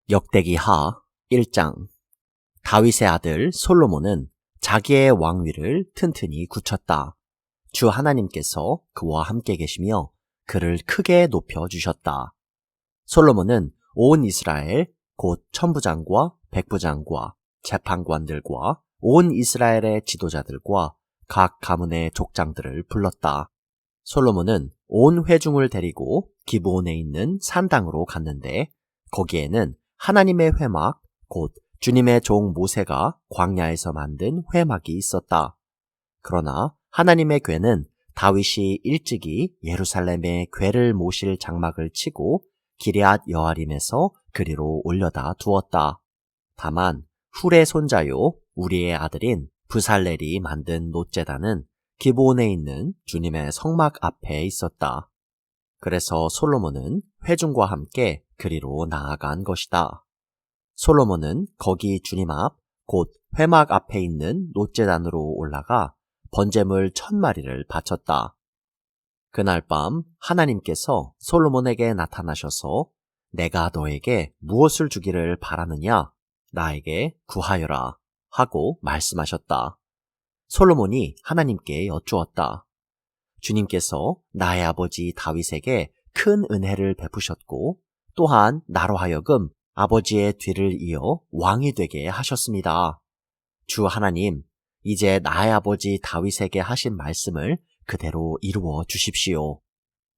역대기하 1장. 다윗의 아들 솔로몬은 자기의 왕위를 튼튼히 굳혔다. 주 하나님께서 그와 함께 계시며 그를 크게 높여주셨다. 솔로몬은 온 이스라엘 곧 천부장과 백부장과 재판관들과 온 이스라엘의 지도자들과 각 가문의 족장들을 불렀다. 솔로몬은 온 회중을 데리고 기브온에 있는 산당으로 갔는데 거기에는 하나님의 회막, 곧 주님의 종 모세가 광야에서 만든 회막이 있었다. 그러나 하나님의 궤는 다윗이 일찍이 예루살렘에 궤를 모실 장막을 치고 기럇 여아림에서 그리로 올려다 두었다. 다만 훌의 손자요 우리의 아들인 브살렐이 만든 놋제단은 기브온에 있는 주님의 성막 앞에 있었다. 그래서 솔로몬은 회중과 함께 그리로 나아간 것이다. 솔로몬은 거기 주님 앞, 곧 회막 앞에 있는 놋제단으로 올라가 번제물 1000마리를 바쳤다. 그날 밤 하나님께서 솔로몬에게 나타나셔서 내가 너에게 무엇을 주기를 바라느냐? 나에게 구하여라 하고 말씀하셨다. 솔로몬이 하나님께 여쭈었다. 주님께서 나의 아버지 다윗에게 큰 은혜를 베푸셨고 또한 나로 하여금 아버지의 뒤를 이어 왕이 되게 하셨습니다. 주 하나님, 이제 나의 아버지 다윗에게 하신 말씀을 그대로 이루어 주십시오.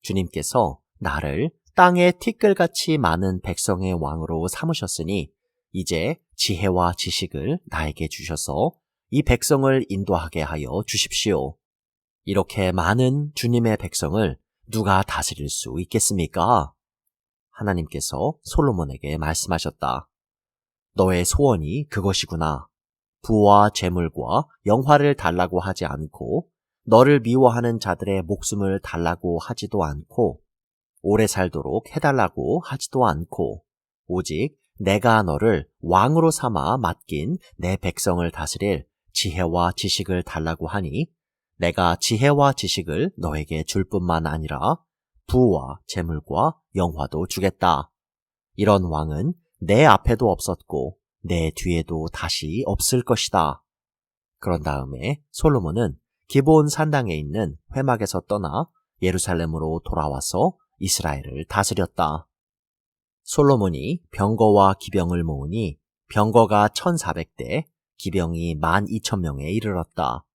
주님께서 나를 땅에 티끌같이 많은 백성의 왕으로 삼으셨으니 이제 지혜와 지식을 나에게 주셔서 이 백성을 인도하게 하여 주십시오. 이렇게 많은 주님의 백성을 누가 다스릴 수 있겠습니까? 하나님께서 솔로몬에게 말씀하셨다. 너의 소원이 그것이구나. 부와 재물과 영화를 달라고 하지 않고 너를 미워하는 자들의 목숨을 달라고 하지도 않고 오래 살도록 해달라고 하지도 않고 오직 내가 너를 왕으로 삼아 맡긴 내 백성을 다스릴 지혜와 지식을 달라고 하니 내가 지혜와 지식을 너에게 줄 뿐만 아니라 부와 재물과 영화도 주겠다. 이런 왕은 내 앞에도 없었고 내 뒤에도 다시 없을 것이다. 그런 다음에 솔로몬은 기브온 산당에 있는 회막에서 떠나 예루살렘으로 돌아와서 이스라엘을 다스렸다. 솔로몬이 병거와 기병을 모으니 병거가 1400대, 기병이 12,000명에 이르렀다.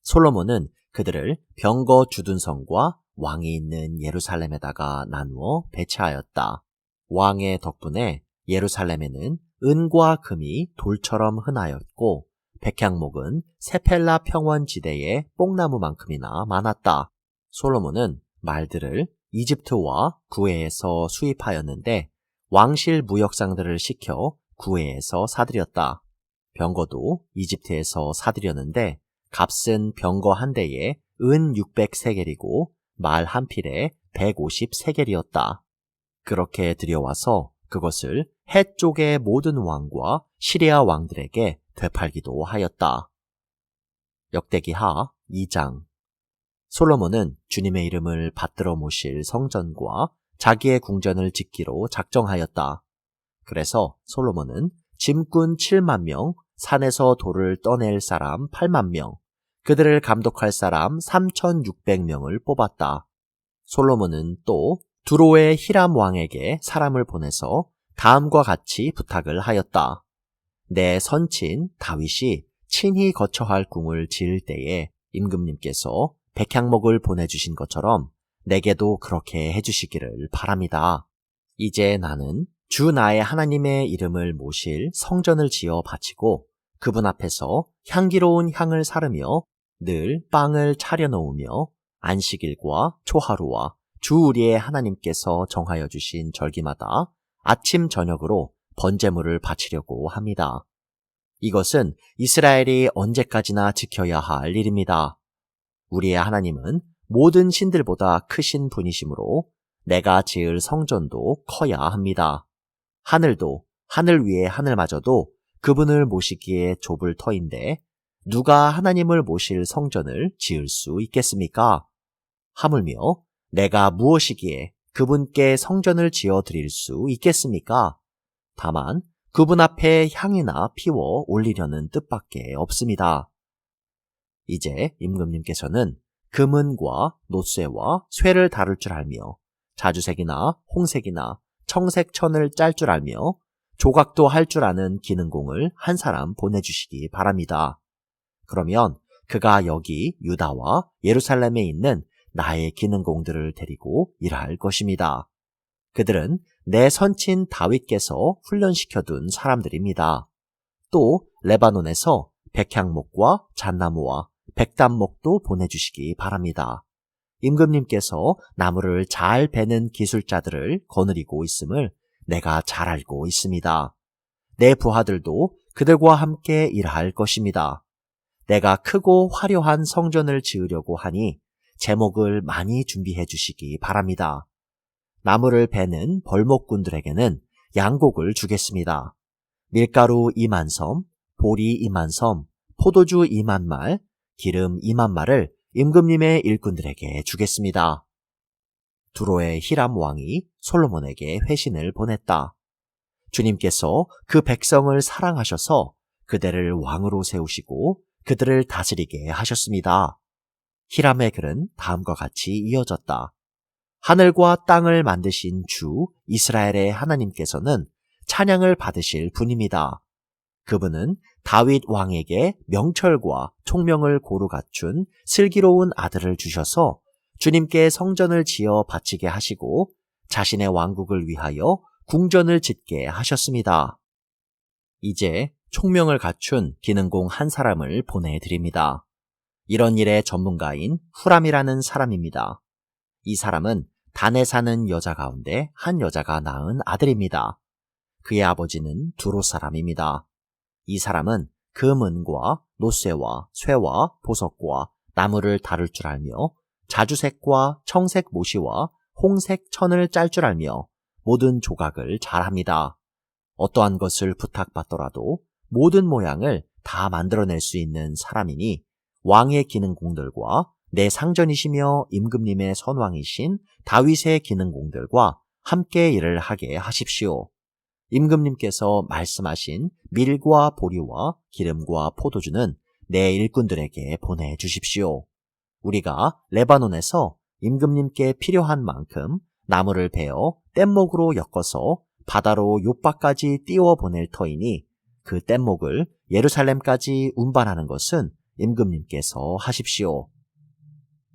솔로몬은 그들을 병거 주둔성과 왕이 있는 예루살렘에다가 나누어 배치하였다. 왕의 덕분에 예루살렘에는 은과 금이 돌처럼 흔하였고 백향목은 세펠라 평원지대의 뽕나무만큼이나 많았다. 솔로몬은 말들을 이집트와 구해에서 수입하였는데 왕실 무역상들을 시켜 구해에서 사들였다. 병거도 이집트에서 사들였는데 값은 병거 한 대에 은 600세겔이고 말 한 필에 150세겔이었다. 그렇게 들여와서 그것을 해 쪽의 모든 왕과 시리아 왕들에게 되팔기도 하였다. 역대기하 2장. 솔로몬은 주님의 이름을 받들어 모실 성전과 자기의 궁전을 짓기로 작정하였다. 그래서 솔로몬은 짐꾼 7만 명, 산에서 돌을 떠낼 사람 8만 명, 그들을 감독할 사람 3,600명을 뽑았다. 솔로몬은 또 두로의 히람 왕에게 사람을 보내서 다음과 같이 부탁을 하였다. 내 선친 다윗이 친히 거처할 궁을 지을 때에 임금님께서 백향목을 보내주신 것처럼 내게도 그렇게 해주시기를 바랍니다. 이제 나는 주 나의 하나님의 이름을 모실 성전을 지어 바치고 그분 앞에서 향기로운 향을 사르며 늘 빵을 차려 놓으며 안식일과 초하루와 주 우리의 하나님께서 정하여 주신 절기마다 아침 저녁으로 번제물을 바치려고 합니다. 이것은 이스라엘이 언제까지나 지켜야 할 일입니다. 우리의 하나님은 모든 신들보다 크신 분이시므로 내가 지을 성전도 커야 합니다. 하늘도 하늘 위의 하늘마저도 그분을 모시기에 좁을 터인데 누가 하나님을 모실 성전을 지을 수 있겠습니까? 하물며 내가 무엇이기에 그분께 성전을 지어 드릴 수 있겠습니까? 다만 그분 앞에 향이나 피워 올리려는 뜻밖에 없습니다. 이제 임금님께서는 금은과 노쇠와 쇠를 다룰 줄 알며 자주색이나 홍색이나 청색 천을 짤 줄 알며 조각도 할 줄 아는 기능공을 한 사람 보내주시기 바랍니다. 그러면 그가 여기 유다와 예루살렘에 있는 나의 기능공들을 데리고 일할 것입니다. 그들은 내 선친 다윗께서 훈련시켜둔 사람들입니다. 또 레바논에서 백향목과 잣나무와 백단목도 보내주시기 바랍니다. 임금님께서 나무를 잘 베는 기술자들을 거느리고 있음을 내가 잘 알고 있습니다. 내 부하들도 그들과 함께 일할 것입니다. 내가 크고 화려한 성전을 지으려고 하니 제목을 많이 준비해 주시기 바랍니다. 나무를 베는 벌목꾼들에게는 양곡을 주겠습니다. 밀가루 2만 섬, 보리 2만 섬, 포도주 2만 말, 기름 2만 말을 임금님의 일꾼들에게 주겠습니다. 두로의 히람 왕이 솔로몬에게 회신을 보냈다. 주님께서 그 백성을 사랑하셔서 그들을 왕으로 세우시고 그들을 다스리게 하셨습니다. 히람의 글은 다음과 같이 이어졌다. 하늘과 땅을 만드신 주 이스라엘의 하나님께서는 찬양을 받으실 분입니다. 그분은 다윗 왕에게 명철과 총명을 고루 갖춘 슬기로운 아들을 주셔서 주님께 성전을 지어 바치게 하시고 자신의 왕국을 위하여 궁전을 짓게 하셨습니다. 이제 총명을 갖춘 기능공 한 사람을 보내드립니다. 이런 일의 전문가인 후람이라는 사람입니다. 이 사람은 단에 사는 여자 가운데 한 여자가 낳은 아들입니다. 그의 아버지는 두로 사람입니다. 이 사람은 금은과 노쇠와 쇠와 보석과 나무를 다룰 줄 알며 자주색과 청색 모시와 홍색 천을 짤 줄 알며 모든 조각을 잘합니다. 어떠한 것을 부탁받더라도 모든 모양을 다 만들어낼 수 있는 사람이니 왕의 기능공들과 내 상전이시며 임금님의 선왕이신 다윗의 기능공들과 함께 일을 하게 하십시오. 임금님께서 말씀하신 밀과 보리와 기름과 포도주는 내 일꾼들에게 보내주십시오. 우리가 레바논에서 임금님께 필요한 만큼 나무를 베어 뗏목으로 엮어서 바다로 욥바까지 띄워 보낼 터이니 그 뗏목을 예루살렘까지 운반하는 것은 임금님께서 하십시오.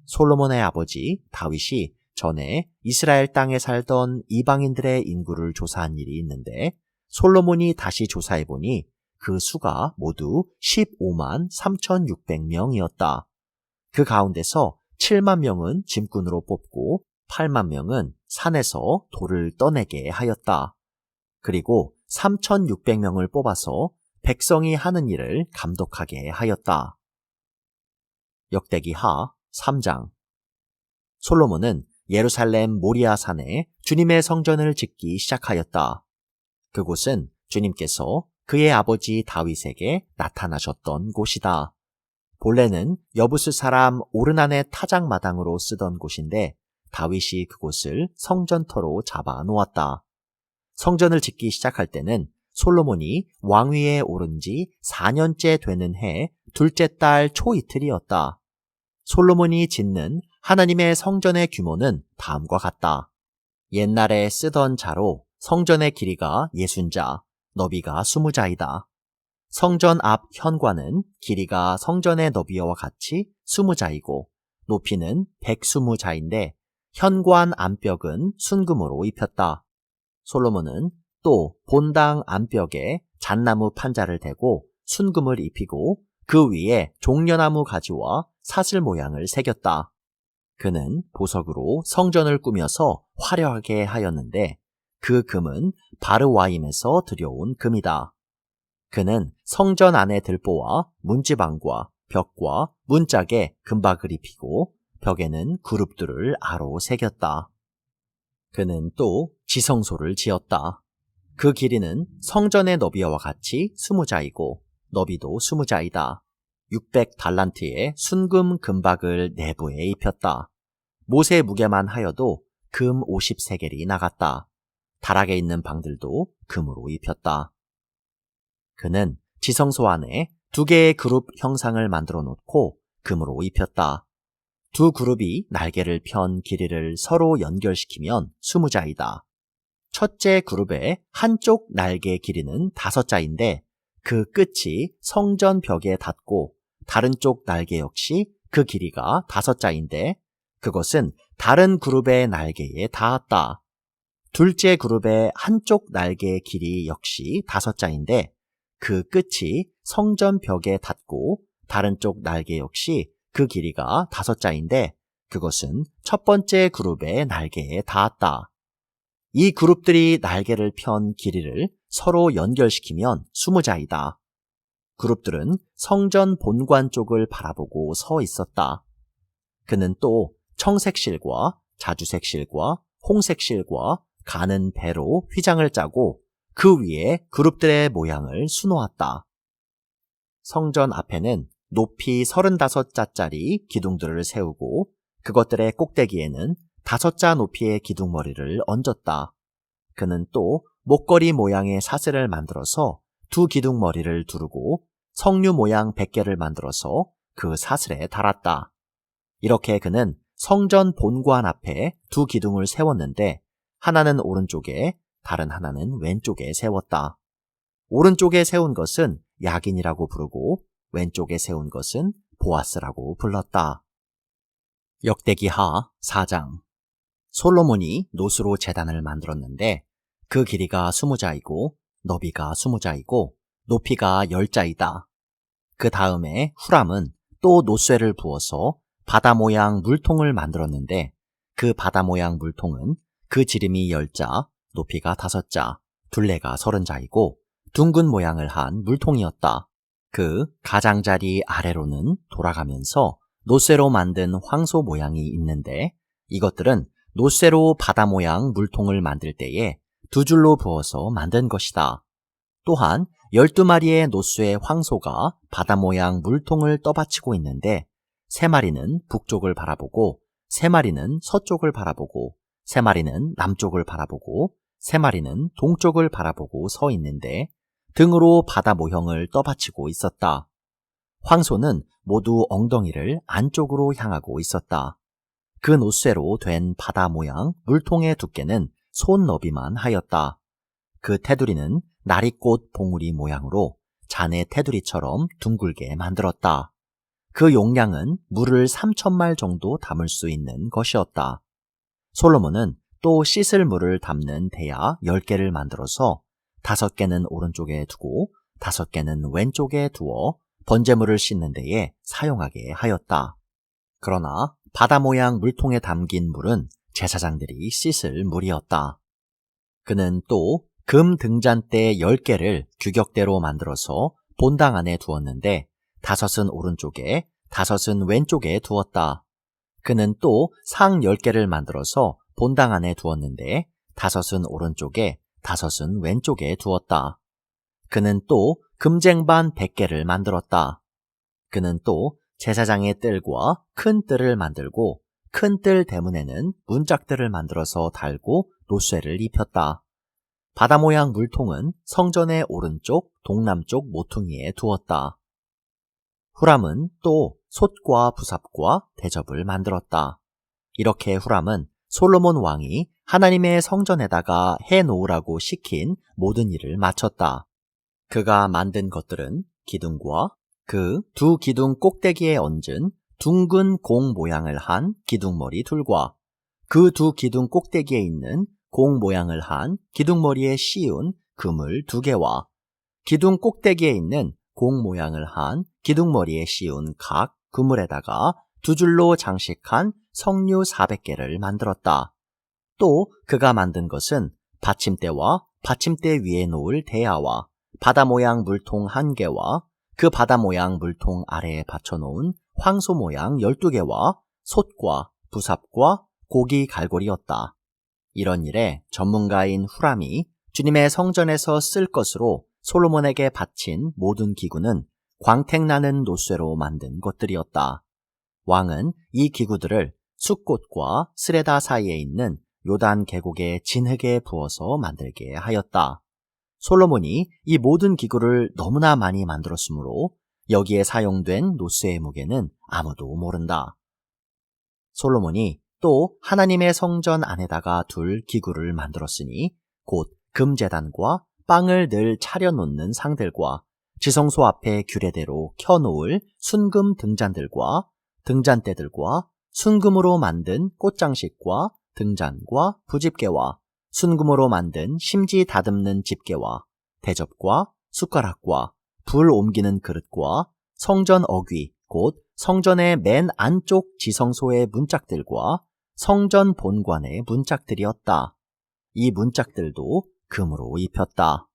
솔로몬의 아버지 다윗이 전에 이스라엘 땅에 살던 이방인들의 인구를 조사한 일이 있는데 솔로몬이 다시 조사해보니 그 수가 모두 15만 3,600명이었다. 그 가운데서 7만 명은 짐꾼으로 뽑고 8만 명은 산에서 돌을 떠내게 하였다. 그리고 3,600명을 뽑아서 백성이 하는 일을 감독하게 하였다. 역대기하 3장. 솔로몬은 예루살렘 모리아 산에 주님의 성전을 짓기 시작하였다. 그곳은 주님께서 그의 아버지 다윗에게 나타나셨던 곳이다. 본래는 여부스 사람 오르난의 타작마당으로 쓰던 곳인데 다윗이 그곳을 성전터로 잡아 놓았다. 성전을 짓기 시작할 때는 솔로몬이 왕위에 오른 지 4년째 되는 해 둘째 달 초이틀이었다. 솔로몬이 짓는 하나님의 성전의 규모는 다음과 같다. 옛날에 쓰던 자로 성전의 길이가 60자, 너비가 20자이다. 성전 앞 현관은 길이가 성전의 너비와 같이 20자이고 높이는 120자인데 현관 안벽은 순금으로 입혔다. 솔로몬은 또 본당 안벽에 잣나무 판자를 대고 순금을 입히고 그 위에 종려나무 가지와 사슬 모양을 새겼다. 그는 보석으로 성전을 꾸며서 화려하게 하였는데 그 금은 바르와임에서 들여온 금이다. 그는 성전 안의 들보와 문지방과 벽과 문짝에 금박을 입히고 벽에는 그룹들을 아로 새겼다. 그는 또 지성소를 지었다. 그 길이는 성전의 너비와 같이 20자이고 너비도 20자이다. 600달란트의 순금 금박을 내부에 입혔다. 못의 무게만 하여도 금 50세겔이 나갔다. 다락에 있는 방들도 금으로 입혔다. 그는 지성소 안에 2개의 그룹 형상을 만들어 놓고 금으로 입혔다. 2 그룹이 날개를 편 길이를 서로 연결시키면 20자이다. 첫째 그룹의 한쪽 날개 길이는 5자인데 그 끝이 성전 벽에 닿고 다른 쪽 날개 역시 그 길이가 5자인데 그것은 다른 그룹의 날개에 닿았다. 둘째 그룹의 한쪽 날개 길이 역시 5자인데 그 끝이 성전 벽에 닿고 다른 쪽 날개 역시 그 길이가 5자인데 그것은 첫 번째 그룹의 날개에 닿았다. 이 그룹들이 날개를 편 길이를 서로 연결시키면 20자이다. 그룹들은 성전 본관 쪽을 바라보고 서 있었다. 그는 또 청색실과 자주색실과 홍색실과 가는 배로 휘장을 짜고 그 위에 그룹들의 모양을 수놓았다. 성전 앞에는 높이 35자짜리 기둥들을 세우고 그것들의 꼭대기에는 5자 높이의 기둥머리를 얹었다. 그는 또 목걸이 모양의 사슬을 만들어서 2 기둥머리를 두르고 석류 모양 100개를 만들어서 그 사슬에 달았다. 이렇게 그는 성전 본관 앞에 2 기둥을 세웠는데 하나는 오른쪽에 다른 하나는 왼쪽에 세웠다. 오른쪽에 세운 것은 야긴이라고 부르고 왼쪽에 세운 것은 보아스라고 불렀다. 역대기하 4장. 솔로몬이 노수로 제단을 만들었는데 그 길이가 20자이고 너비가 20자이고 높이가 10자이다. 그 다음에 후람은 또 노쇠를 부어서 바다 모양 물통을 만들었는데 그 바다 모양 물통은 그 지름이 10자, 높이가 5자, 둘레가 30자이고 둥근 모양을 한 물통이었다. 그 가장자리 아래로는 돌아가면서 노쇠로 만든 황소 모양이 있는데 이것들은 노쇠로 바다 모양 물통을 만들 때에 2줄로 부어서 만든 것이다. 또한 12마리의 노쇠 황소가 바다 모양 물통을 떠받치고 있는데 3마리는 북쪽을 바라보고 3마리는 서쪽을 바라보고 3마리는 남쪽을 바라보고 3마리는 동쪽을 바라보고 서 있는데 등으로 바다 모형을 떠받치고 있었다. 황소는 모두 엉덩이를 안쪽으로 향하고 있었다. 그 노쇠로 된 바다 모양 물통의 두께는 손 너비만 하였다. 그 테두리는 나리꽃 봉우리 모양으로 잔의 테두리처럼 둥글게 만들었다. 그 용량은 물을 3,000말 정도 담을 수 있는 것이었다. 솔로몬은 또 씻을 물을 담는 대야 10개를 만들어서 5개는 오른쪽에 두고 5개는 왼쪽에 두어 번제물을 씻는 데에 사용하게 하였다. 그러나 바다 모양 물통에 담긴 물은 제사장들이 씻을 물이었다. 그는 또 금 등잔대 10개를 규격대로 만들어서 본당 안에 두었는데 5은 오른쪽에 5은 왼쪽에 두었다. 그는 또 상 10개를 만들어서 본당 안에 두었는데 5은 오른쪽에 5은 왼쪽에 두었다. 그는 또 금쟁반 100개를 만들었다. 그는 또 제사장의 뜰과 큰 뜰을 만들고 큰 뜰 대문에는 문짝들을 만들어서 달고 노쇠를 입혔다. 바다 모양 물통은 성전의 오른쪽, 동남쪽 모퉁이에 두었다. 후람은 또 솥과 부삽과 대접을 만들었다. 이렇게 후람은 솔로몬 왕이 하나님의 성전에다가 해놓으라고 시킨 모든 일을 마쳤다. 그가 만든 것들은 기둥과 그 2 기둥 꼭대기에 얹은 둥근 공 모양을 한 기둥머리 둘과 그 2 기둥 꼭대기에 있는 공 모양을 한 기둥머리에 씌운 그물 2개와 기둥 꼭대기에 있는 공 모양을 한 기둥머리에 씌운 각 그물에다가 2줄로 장식한 석류 400개를 만들었다. 또 그가 만든 것은 받침대와 받침대 위에 놓을 대야와 바다 모양 물통 1개와 그 바다 모양 물통 아래에 받쳐놓은 황소 모양 12개와 솥과 부삽과 고기 갈고리였다. 이런 일에 전문가인 후람이 주님의 성전에서 쓸 것으로 솔로몬에게 바친 모든 기구는 광택나는 노쇠로 만든 것들이었다. 왕은 이 기구들을 숫꽃과 스레다 사이에 있는 요단 계곡에 진흙에 부어서 만들게 하였다. 솔로몬이 이 모든 기구를 너무나 많이 만들었으므로 여기에 사용된 노스의 무게는 아무도 모른다. 솔로몬이 또 하나님의 성전 안에다가 둘 기구를 만들었으니 곧 금제단과 빵을 늘 차려놓는 상들과 지성소 앞에 규례대로 켜놓을 순금 등잔들과 등잔대들과 순금으로 만든 꽃장식과 등잔과 부집게와 순금으로 만든 심지 다듬는 집게와 대접과 숟가락과 불 옮기는 그릇과 성전 어귀 곧 성전의 맨 안쪽 지성소의 문짝들과 성전 본관의 문짝들이었다. 이 문짝들도 금으로 입혔다.